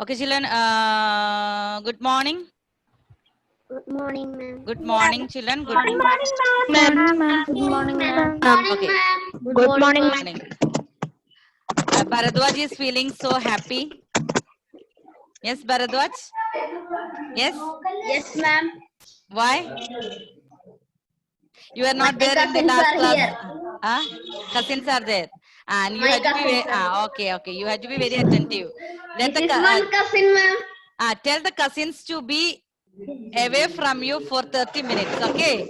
Okay, children. Good morning. Good morning, ma'am. Good morning, children. Good morning, ma'am. Good morning, ma'am. Okay. Good morning, ma'am. Morning. Bharadwaj is feeling so happy. Yes, Bharadwaj? Yes? Yes, ma'am. Why? You are not My there in the cousins last are class. here. Cousins are there. And you My had to be cousins are okay, okay. You had to be very attentive. Let This the is one cousin, ma'am. tell the cousins to be away from you for 30 minutes, okay?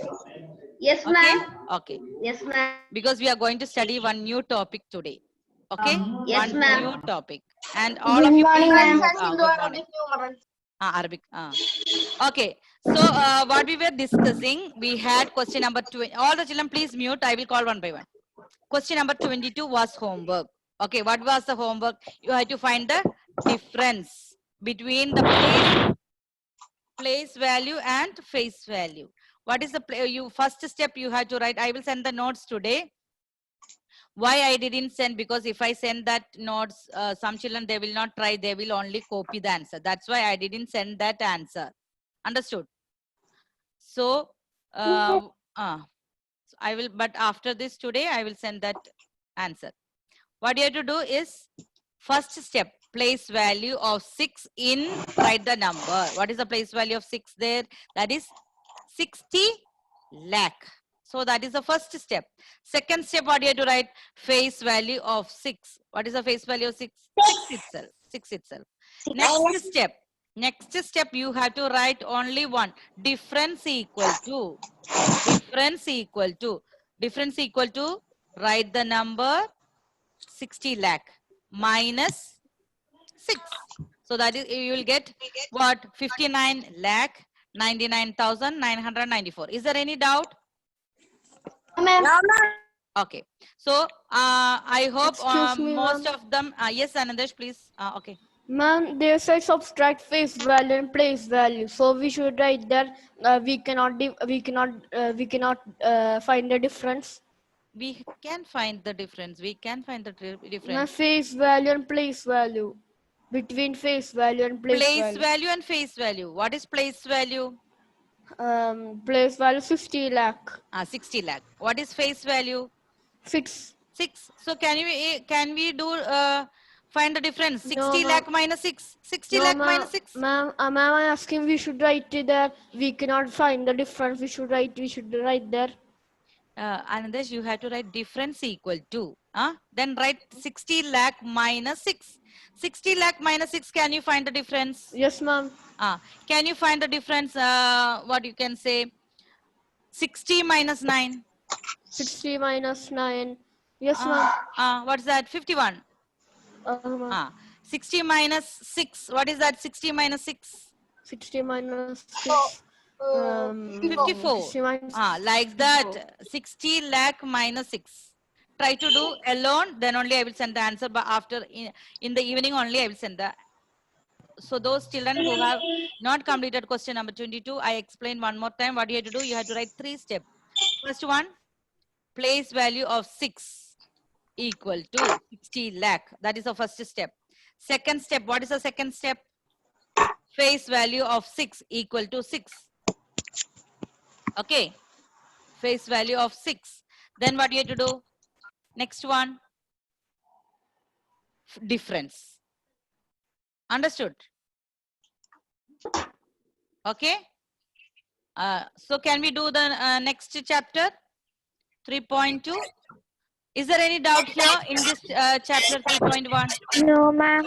Yes, Okay? ma'am. Okay. Yes, ma'am. Because we are going to study one new topic today. Okay? Yes, One ma'am. new topic. And all Good of you morning, please ma'am. good morning. Arabic. Okay. So what we were discussing, we had question number 20. All the children please mute. I will call one by one. Question number 22 was homework. Okay. What was the homework? You had to find the difference between the place value and face value. What is the first step you had to write? I will send the notes today. Why I didn't send? Because if I send that notes, some children, they will not try. They will only copy the answer. That's why I didn't send that answer. Understood? So, I will, but after this today, I will send that answer. What you have to do is, first step, place value of 6 in, write the number. What is the place value of 6 there? That is 60 lakh. So that is the first step. Second step, what you have to write? Face value of 6. What is the face value of 6? 6 itself. 6 itself. Next step, you have to write only one. Difference equal to. Difference equal to. Difference equal to. Write the number 60 lakh minus 6. So that is, you will get what? 59 lakh 99,994. Is there any doubt? Okay. So I hope Excuse me, most ma'am. of them. Yes, Anandesh, please. Okay. Ma'am, they say subtract face value and place value. So we should write that we cannot find the difference. We can find the difference. We can find the Ma'am, difference. face value and place value. Between face value and place value. Value and face value. What is place value? Place value 60 lakh. 60 lakh. What is face value? 6. 6. So can we do find the difference? 60 No, lakh minus 6. 60 no, lakh minus 6. ma'am, I'm asking we should write it there. We cannot find the difference. We should write there. Anandesh, you have to write difference equal to. Then write 60 lakh minus 6. 60 lakh minus 6. Can you find the difference? Yes, ma'am. Can you find the difference? What you can say? 60 minus 9. 60 minus 9. Yes, ma'am. What's that? 51. 60 minus 6. What is that? 60 minus 6. 60 minus 6. 54. 60 minus Like that. 60 lakh minus 6. Try to do alone, then only I will send the answer. But after in the evening only I will send the. So those children who have not completed question number 22, I explain one more time. What you have to do? You have to write 3 steps. First one, place value of 6 equal to 60 lakh. That is the first step. Second step, what is the second step? Face value of 6 equal to 6. Okay. Face value of 6. Then what you have to do? Next one, difference. Understood? Okay. So can we do the next chapter? 3.2. Is there any doubt here in this chapter 3.1? No, ma'am.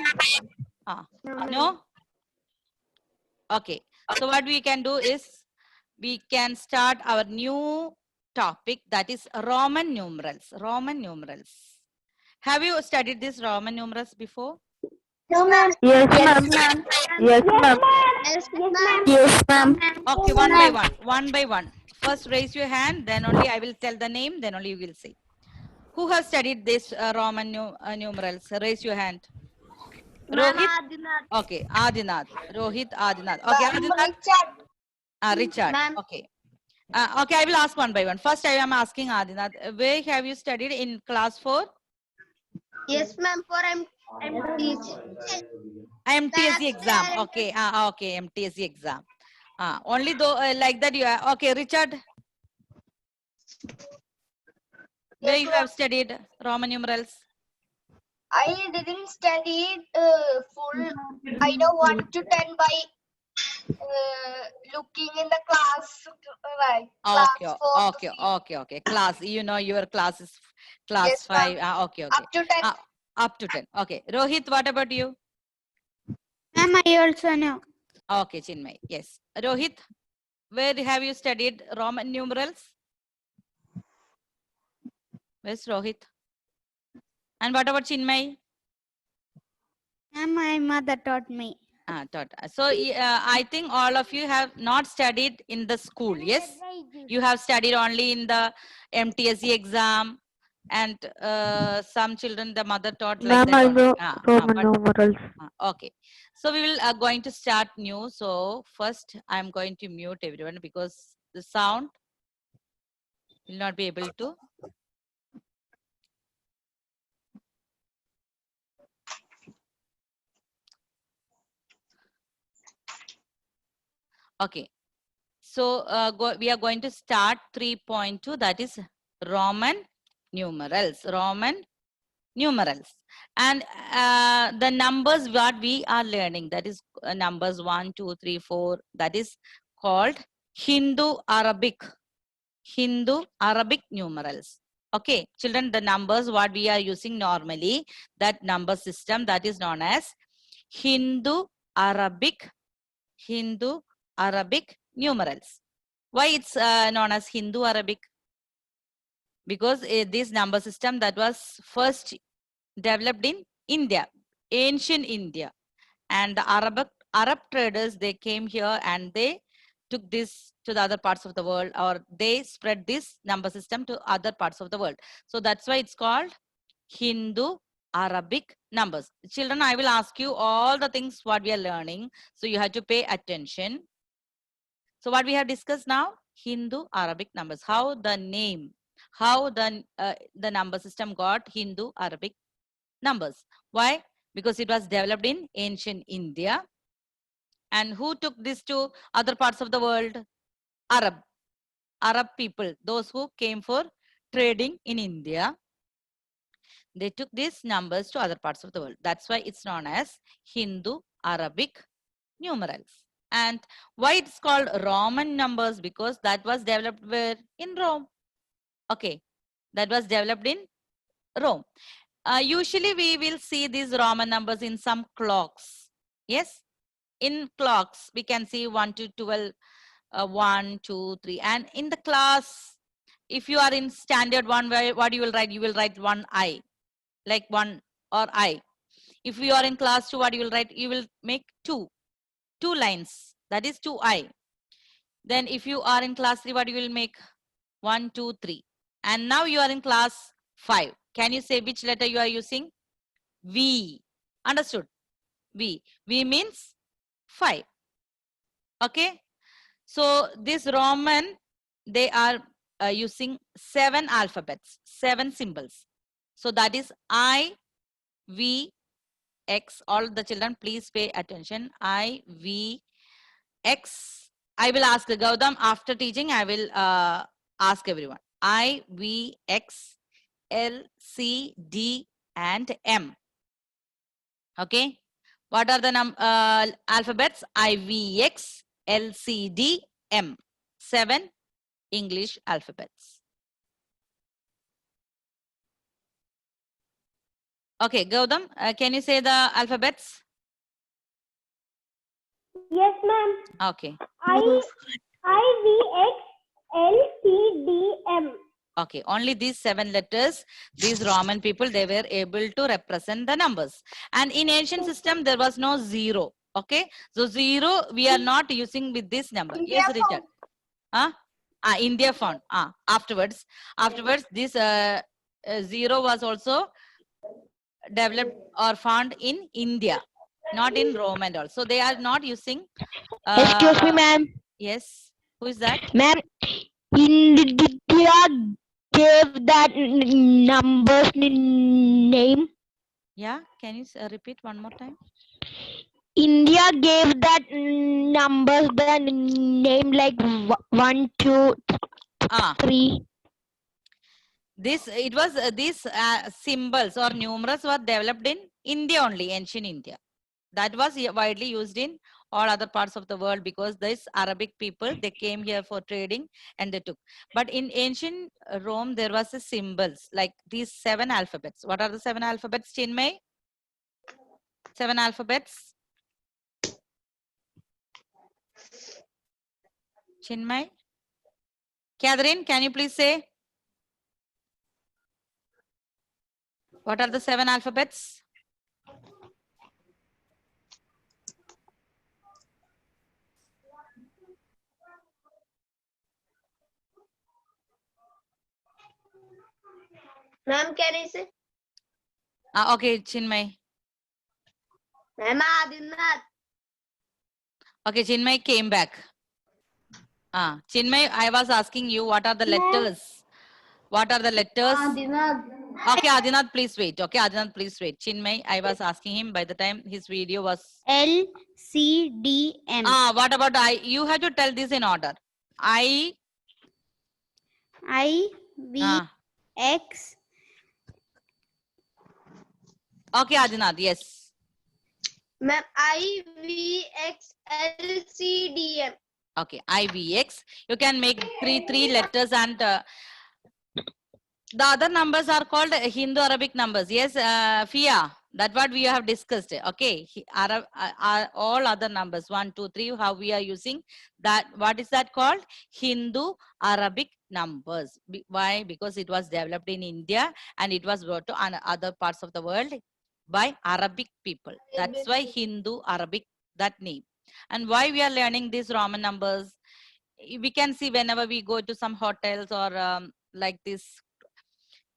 No? Okay. So what we can do is we can start our new topic, that is Roman numerals. Roman numerals. Have you studied this Roman numerals before? No, ma'am. Yes, ma'am. Yes, ma'am. Yes, ma'am. Okay, one by one. One by one. First raise your hand, then only I will tell the name, then only you will say. Who has studied this Roman numerals? Raise your hand. Rohit? Okay, Adinath. Rohit, Adinath. Okay, Adinath. Richard. Okay. Okay, I will ask one by one. First, I am asking Adinath. Where have you studied in class 4? Yes, ma'am. For I'm teach. MTSE exam. Okay. Okay. MTSE exam. Only though like that you are. Okay, Richard. Where you have studied Roman numerals? I didn't study full. I know 1 to 10 by looking in the class, right? Okay, Class 4 to okay, 6. okay. Class, you know your class is class Yes, 5. ma'am. Okay, okay. Up to 10. Up to 10. Okay. Rohit, what about you? Ma'am, I also know. Okay, Chinmay. Yes. Rohit, where have you studied Roman numerals? Where's Rohit? And what about Chinmay? Ma'am, my mother taught me. Taught. So I think all of you have not studied in the school. Yes, you have studied only in the MTSE exam, and some children the mother taught like Ma'am, that I only. know Roman numerals. Okay, so we will going to start new. So first, I'm going to mute everyone because the sound will not be able to. Okay, so we are going to start 3.2, that is Roman numerals. Roman numerals. And the numbers what we are learning, that is numbers 1, 2, 3, 4, that is called Hindu Arabic numerals. Okay, children, the numbers what we are using normally, that number system, that is known as Hindu Arabic numerals. Why it's known as Hindu Arabic? Because this number system that was first developed in India, ancient India, and the Arab traders, they came here and they took this to the other parts of the world, or they spread this number system to other parts of the world. So that's why it's called Hindu Arabic numbers. Children, I will ask you all the things what we are learning, so you have to pay attention. So what we have discussed now, Hindu Arabic numbers, how the name, how the number system got Hindu Arabic numbers. Why? Because it was developed in ancient India. And who took this to other parts of the world? Arab people, those who came for trading in India. They took these numbers to other parts of the world. That's why it's known as Hindu Arabic numerals. And why it's called Roman numbers? Because that was developed where? In Rome. Okay, that was developed in Rome. Usually we will see these Roman numbers in some clocks. Yes, in clocks we can see 1 to 12, 1, 2, 3. And in the class, if you are in standard 1, what you will write? You will write 1 I, like 1 or I. If you are in class 2, what you will write? You will make 2 lines. That is 2 I. Then if you are in class 3, what you will make? 1, 2, 3. And now you are in class 5. Can you say which letter you are using? V. Understood? V. V means 5. Okay. So this Roman, they are using 7 alphabets, 7 symbols. So that is I, V, X. All the children, please pay attention. I, V, X. I will ask Gautam after teaching. I will ask everyone. I, V, X, L, C, D, and M. Okay. What are the alphabets? I, V, X, L, C, D, M. 7 English alphabets. Okay, Gautam, can you say the alphabets? Yes, ma'am. Okay. I, V, X, L, C, D, M. Okay, only these 7 letters, these Roman people, they were able to represent the numbers. And in ancient system, there was no 0. Okay, so 0, we are not using with this number. India Yes, Richard. India found. Afterwards, this 0 was also developed or found in India, not in Rome and all. So they are not using. Excuse me, ma'am. Yes. Who is that? Ma'am, India gave that numbers name. Yeah. Can you repeat one more time? India gave that numbers the name like 1, 2, Ah, 3. these symbols or numerals were developed in India only, ancient India. That was widely used in all other parts of the world because this Arabic people, they came here for trading and they took. But in ancient Rome, there was a symbols like these 7 alphabets. What are the 7 alphabets, Chinmay? 7 alphabets. Chinmay? Catherine, can you please say? What are the 7 alphabets? Ma'am, can I say? Okay, Chinmay. Ma'am, Adinath. Okay, Chinmay came back. Chinmay, I was asking you what are the letters? What are the letters? Okay, Adinath, please wait. Okay, Adinath, please wait. Chinmay, I was asking him by the time his video was. L, C, D, M. What about I? You have to tell this in order. I. V, X. Okay, Adinath, yes. Ma'am, I, V, X, L, C, D, M. Okay, IVX. You can make three letters and the other numbers are called Hindu Arabic numbers. Yes, Fia, that's what we have discussed. Okay, all other numbers 1, 2, 3. How we are using that? What is that called? Hindu Arabic numbers. Why? Because it was developed in India and it was brought to other parts of the world by Arabic people. That's why Hindu Arabic, that name. And why we are learning these Roman numbers? We can see whenever we go to some hotels or like this,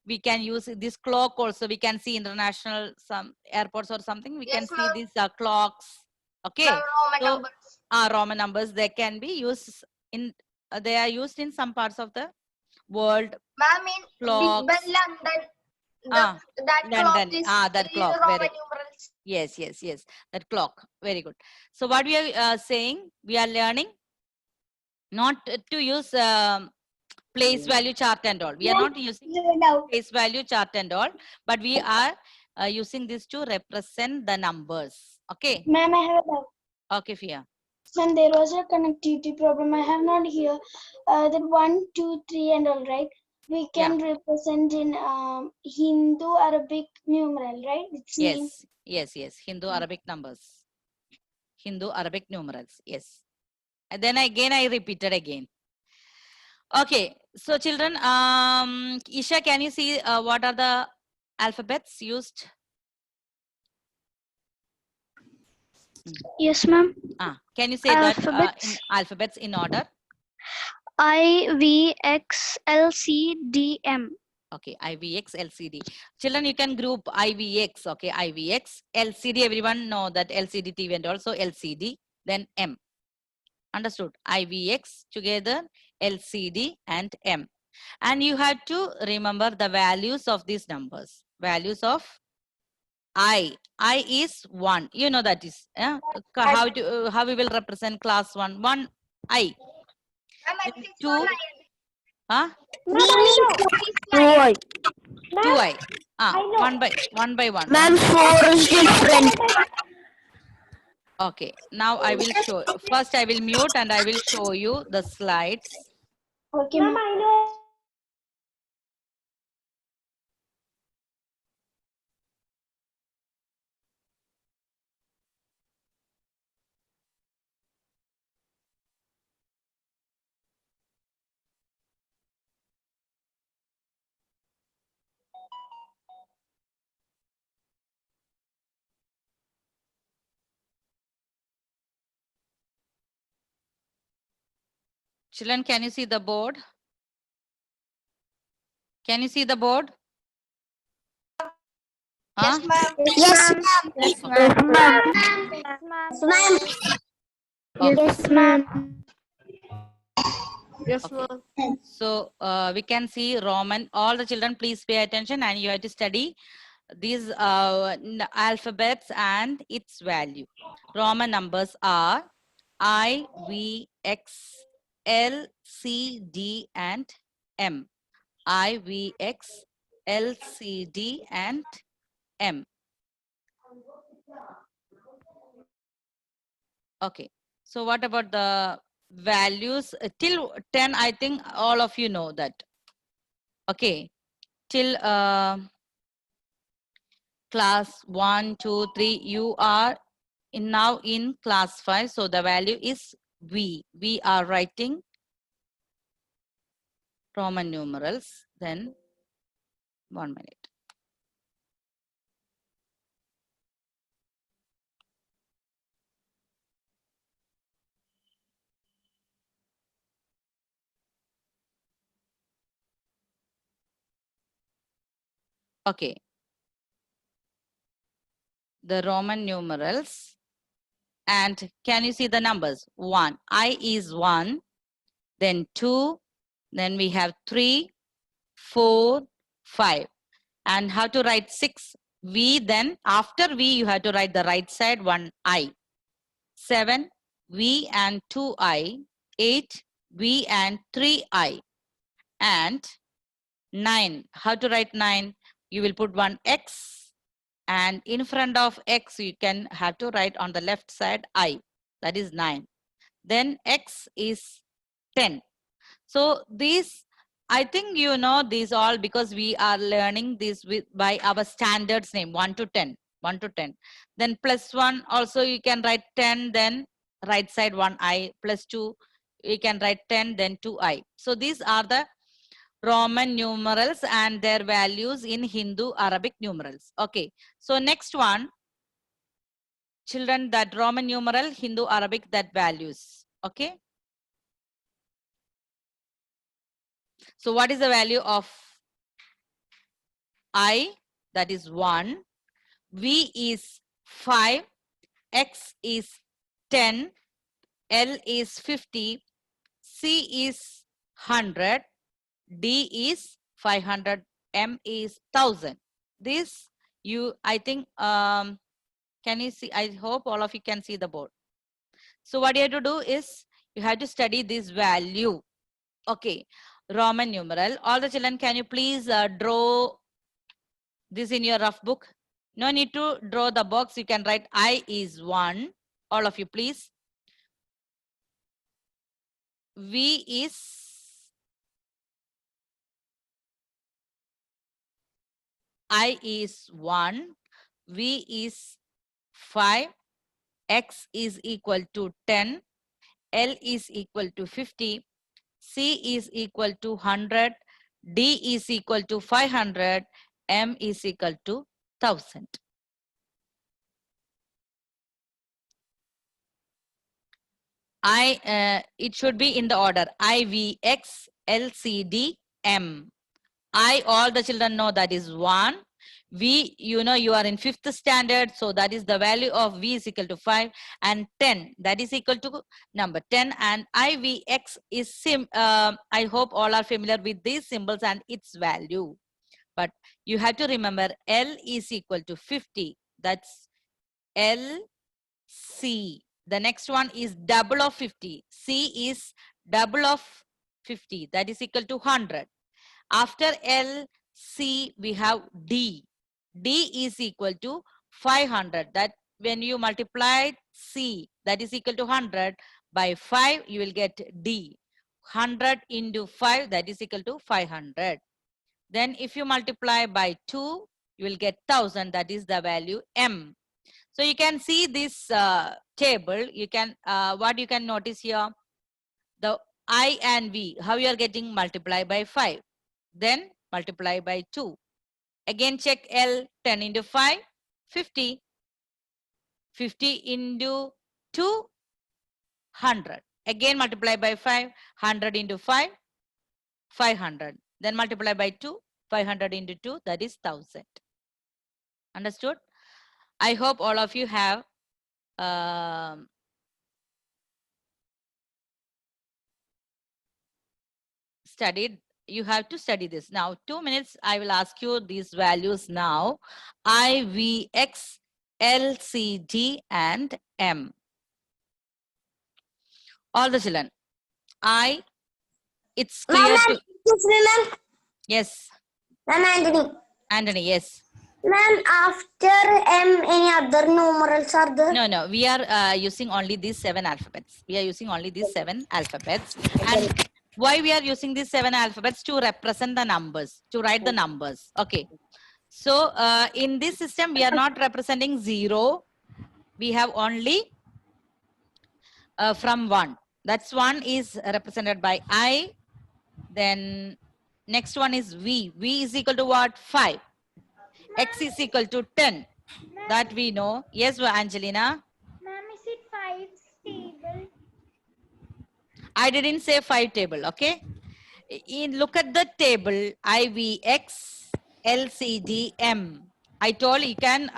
we can use this clock also. We can see international some airports or something. We can Yes, see ma'am. these clocks. Okay, Ma'am, Roman so numbers. Roman numbers, they can be used in. They are used in some parts of the world. Ma'am, in Big Clocks. Ben, London, that London. clock is That clock. Roman Very. numerals. Yes, yes, yes. That clock. Very good. So what we are saying, we are learning not to use place value chart and all. We are not using place value chart and all, but we are using this to represent the numbers. Okay. Ma'am, I have a doubt. Okay, Fia. Ma'am, there was a connectivity problem. I have not here that 1, 2, 3 and all, right? We can represent in Hindu Arabic numeral, right? It's name. Yes, yes, yes. Hindu Arabic numbers. Hindu Arabic numerals. Yes. And then again, I repeated again. Okay. So children, Isha, can you see what are the alphabets used? Yes, ma'am. Can you say that in alphabets in order? I, V, X, L, C, D, M. Okay, IVX, LCD. Children, you can group IVX, okay, IVX, LCD, everyone know that LCD TV and also LCD, then M. Understood? IVX together, LCD and M. And you have to remember the values of these numbers. Values of I is 1. You know that is, how we will represent class 1. 1, I. Ma'am, I think 2, 2I. 2I. 1 by 1. Ma'am, 4 is different. Okay, now I will show. First, I will mute and I will show you the slides. Okay, ma'am. I know. Children, can you see the board? Can you see the board? Yes, ma'am. Yes, ma'am. Yes, ma'am. Yes, ma'am. Yes, Okay. ma'am. So we can see Roman. All the children, please pay attention and you have to study these alphabets and its value. Roman numbers are I, V, X, L, C, D, and M. I, V, X, L, C, D, and M. Okay. So what about the values? Till 10, I think all of you know that. Okay. Till class 1, 2, 3, you are now in class 5. So the value is V. We are writing Roman numerals. Then 1 minute. Okay. The Roman numerals. And can you see the numbers? 1. I is 1. Then 2. Then we have 3, 4, 5. And how to write 6? V, then after V, you have to write the right side 1 I. 7, V and 2 I. 8, V and 3 I. And 9, how to write 9? You will put 1 X. And in front of X, you can have to write on the left side I. That is 9. Then X is 10. So these, I think you know these all because we are learning this with by our standards name 1 to 10. 1 to 10. Then plus 1 also you can write 10, then right side 1 I. Plus 2 you can write 10, then 2 I. So these are the Roman numerals and their values in Hindu Arabic numerals. Okay. So next one, children, that Roman numeral, Hindu Arabic, that values. Okay. So what is the value of I? That is 1. V is 5. X is 10. L is 50. C is 100. D is 500. M is 1000. This you, I think, can you see? I hope all of you can see the board. So what you have to do is you have to study this value. Okay. Roman numeral. All the children, can you please draw this in your rough book? No need to draw the box. You can write I is 1. All of you, please. V is I is 1. V is 5. X is equal to 10. L is equal to 50. C is equal to 100. D is equal to 500. M is equal to 1000. It should be in the order I, V, X, L, C, D, M. I, all the children know that is 1. V, you know you are in 5th standard, so that is the value of V is equal to 5, and 10, that is equal to number 10, and I, V, X is I hope all are familiar with these symbols and its value. But you have to remember L is equal to 50. That's L, C. The next one is double of 50. C is double of 50. That is equal to 100. After L, C, we have D. D is equal to 500. That when you multiply C, that is equal to 100 by 5, you will get D. 100 into 5, that is equal to 500. Then if you multiply by 2, you will get 1000. That is the value M. So you can see this table. You can what you can notice here, the I and V, how you are getting multiplied by 5. Then multiply by 2. Again check L, 10 into 5, 50. 50 into 2, 100. Again multiply by 5, 100 into 5, 500. Then multiply by 2, 500 into 2, that is 1000. Understood? I hope all of you have studied you have to study this. Now, 2 minutes, I will ask you these values now. I, V, X, L, C, D, and M. All the children. I, it's clear to... Ma'am, Yes, Anthony. Anthony, yes. Ma'am, after M, any other numerals are there? No, no, we are using only these 7 alphabets. We are using only these 7 alphabets. And why we are using these 7 alphabets? To represent the numbers, to write the numbers. Okay. So in this system, we are not representing 0. We have only from 1. That's 1 is represented by I. Then next one is V. V is equal to what? 5. X is equal to 10. That we know. Yes, Angelina. Ma'am, is it 5 stable? I didn't say 5 table, okay? Look at the table, I, V, X, L, C, D, M. I told you can,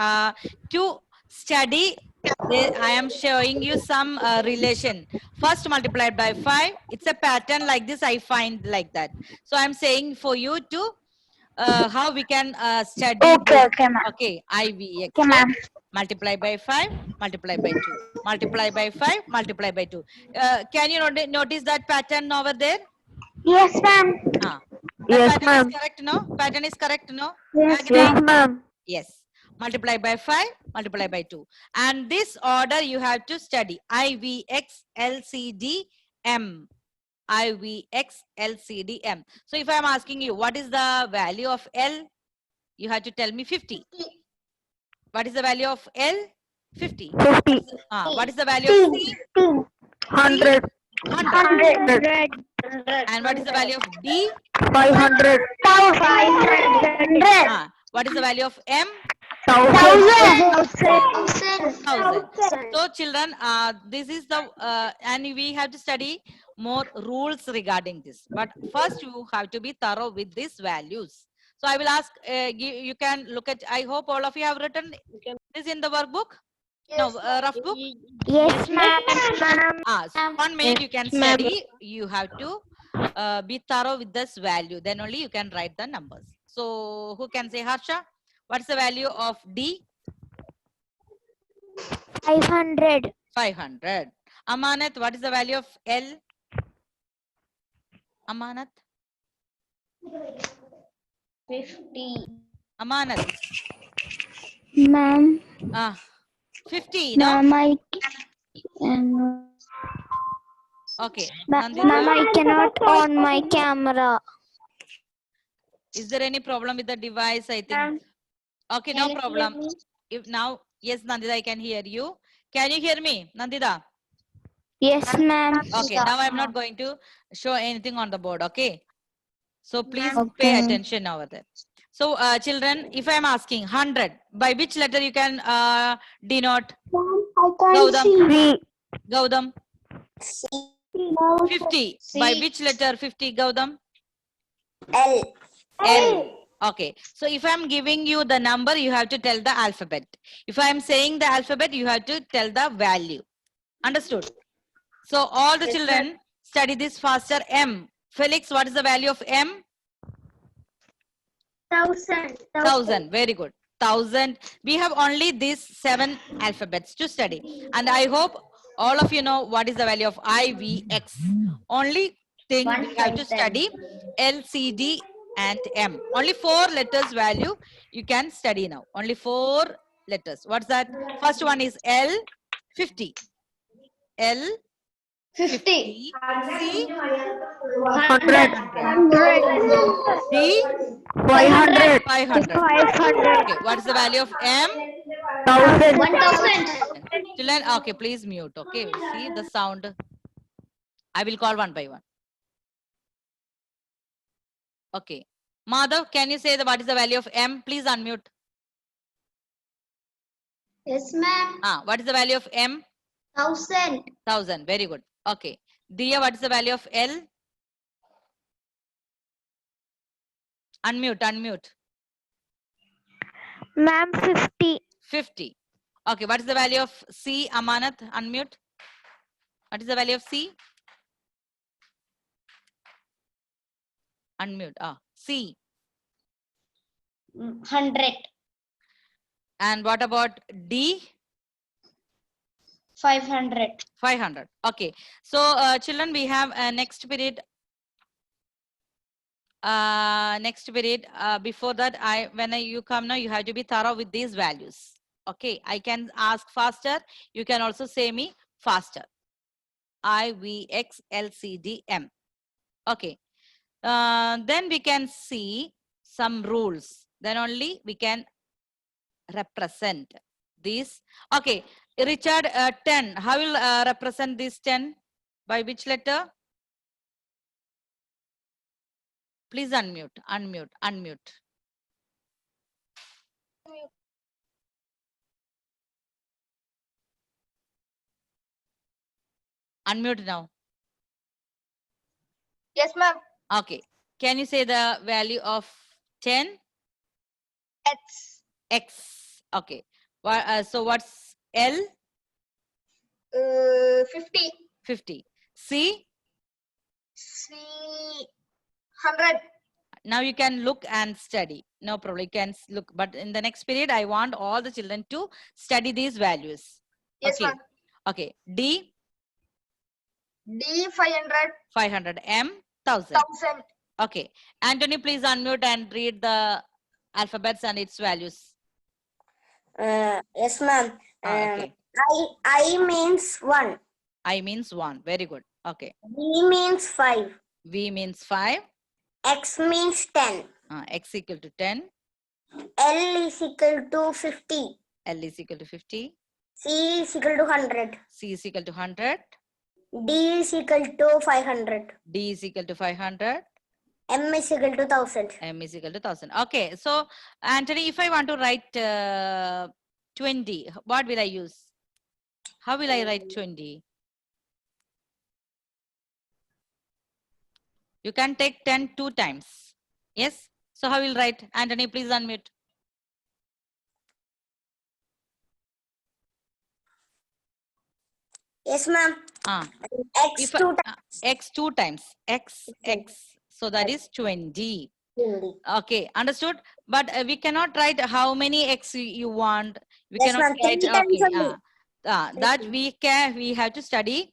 to study, I am showing you some relation. First multiplied by 5, it's a pattern like this, I find like that. So I'm saying for you to, how we can study. Okay, ma'am. Okay, I, V, X. Okay, ma'am. Multiply by 5, multiply by 2. Multiply by 5, multiply by 2. Can you notice that pattern over there? Yes, ma'am. That Yes, pattern ma'am. is correct, no? Pattern is correct, no? Yes, Agree? yes, ma'am. Yes. Multiply by 5, multiply by 2. And this order you have to study. I, V, X, L, C, D, M. I, V, X, L, C, D, M. So if I am asking you, what is the value of L? You have to tell me 50. What is the value of L? 50. 50. What is the value of C? 100. 100. And what is the value of D? 500. 500. What is the value of M? 1000. 1000. So children, this is the, and we have to study more rules regarding this. But first you have to be thorough with these values. So I will ask, you can look at, I hope all of you have written this in the workbook? No, rough book? Yes, ma'am. So 1 minute you can study. You have to be thorough with this value. Then only you can write the numbers. So who can say, Harsha? What's the value of D? 500. 500. Amanat, what is the value of L? Amanat? 50. Amanat. Ma'am. 50, no? Ma'am, Okay. Ma'am, Nandita, I cannot on my camera. is there any problem with the device? I think. Okay, no problem. If now, yes, Nandita, I can hear you. Can you hear me, Nandita? Yes, ma'am. Okay, now I'm not going to show anything on the board, okay? So please pay Okay. attention over there. So children, if I'm asking 100, by which letter you can denote? I can't Gaudam. see. Gaudam. 50. By which letter 50, Gaudam? L. L. Okay. So if I'm giving you the number, you have to tell the alphabet. If I'm saying the alphabet, you have to tell the value. Understood? So all the children study this faster. M. Felix, what is the value of M? 1000. 1000. Very good. 1000. We have only these 7 alphabets to study. And I hope all of you know what is the value of I, V, X. Only thing we have to study L, C, D, and M. Only 4 letters value you can study now. Only 4 letters. What's that? First one is L, 50. L, 50. C, 100. D, 500. 500. 500. Okay, what's the value of M? 1000. 1000. Children, okay, please mute. Okay, see the sound. I will call one by one. Okay. Madhav, can you say what is the value of M? Please unmute. Yes, ma'am. What is the value of M? 1000. 1000. Very good. Okay. Diya, what is the value of L? Unmute, unmute. Ma'am, 50. 50. Okay, what is the value of C? Amanat, unmute. What is the value of C? Unmute. C. 100. And what about D? 500. 500. Okay. So children, we have next period. Before that, you come now, you have to be thorough with these values. Okay, I can ask faster. You can also say me faster. I, V, X, L, C, D, M. Okay. Then we can see some rules. Then only we can represent these. Okay, Richard, 10. How will represent this 10? By which letter? Please unmute, unmute, unmute. Unmute now. Yes, ma'am. Okay. Can you say the value of 10? X. X. Okay. So what's L? 50. 50. C? C. 100. Now you can look and study. No problem. You can look. But in the next period, I want all the children to study these values. Yes, Okay. ma'am. Okay. D? D. 500. 500. M? 1000. 1000. Okay. Anthony, please unmute and read the alphabets and its values. Yes, ma'am. Okay. I means 1. I means 1. Very good. Okay. V means 5. V means 5. X means 10. X equal to 10. L is equal to 50. L is equal to 50. C is equal to 100. C is equal to 100. D is equal to 500. D is equal to 500. M is equal to 1000. M is equal to 1000. Okay. So, Anthony, if I want to write 20, what will I use? How will I write 20? You can take 10 2 times. Yes? So, how will write? Anthony, please unmute. Yes, ma'am. X If 2 times. X 2 times. X. So, that is 20. Okay, understood. But we cannot write how many X you want. We Yes, cannot ma'am. write. 3 times Okay, only. that we have to study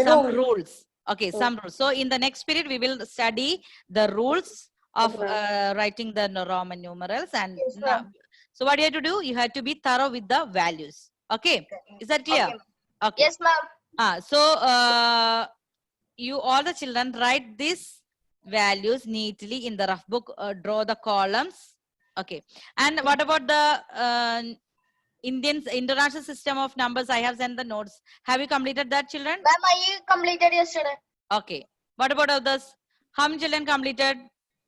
some rules. Okay, some rules. So in the next period, we will study the rules of writing the Roman numerals. And Yes, ma'am. so what you have to do? You have to be thorough with the values. Okay, is that clear? Okay. Okay. Yes, ma'am. So you all the children write these values neatly in the rough book. Draw the columns. Okay. And what about the international system of numbers? I have sent the notes. Have you completed that, children? Ma'am, I completed yesterday. Okay. What about others? How many children completed?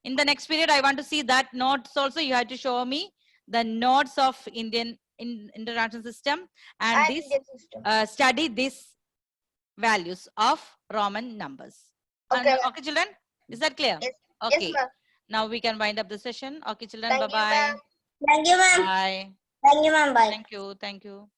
In the next period, I want to see that notes also. You have to show me the notes of international system and And this Indian system. study these values of Roman numbers. Okay, And, ma'am. okay, children? Is that clear? Yes. Okay. Yes, ma'am. Now we can wind up the session. Okay, children. Thank you, Bye-bye. ma'am. Thank you, ma'am. Bye. Thank you, ma'am. Bye. Thank you. Thank you.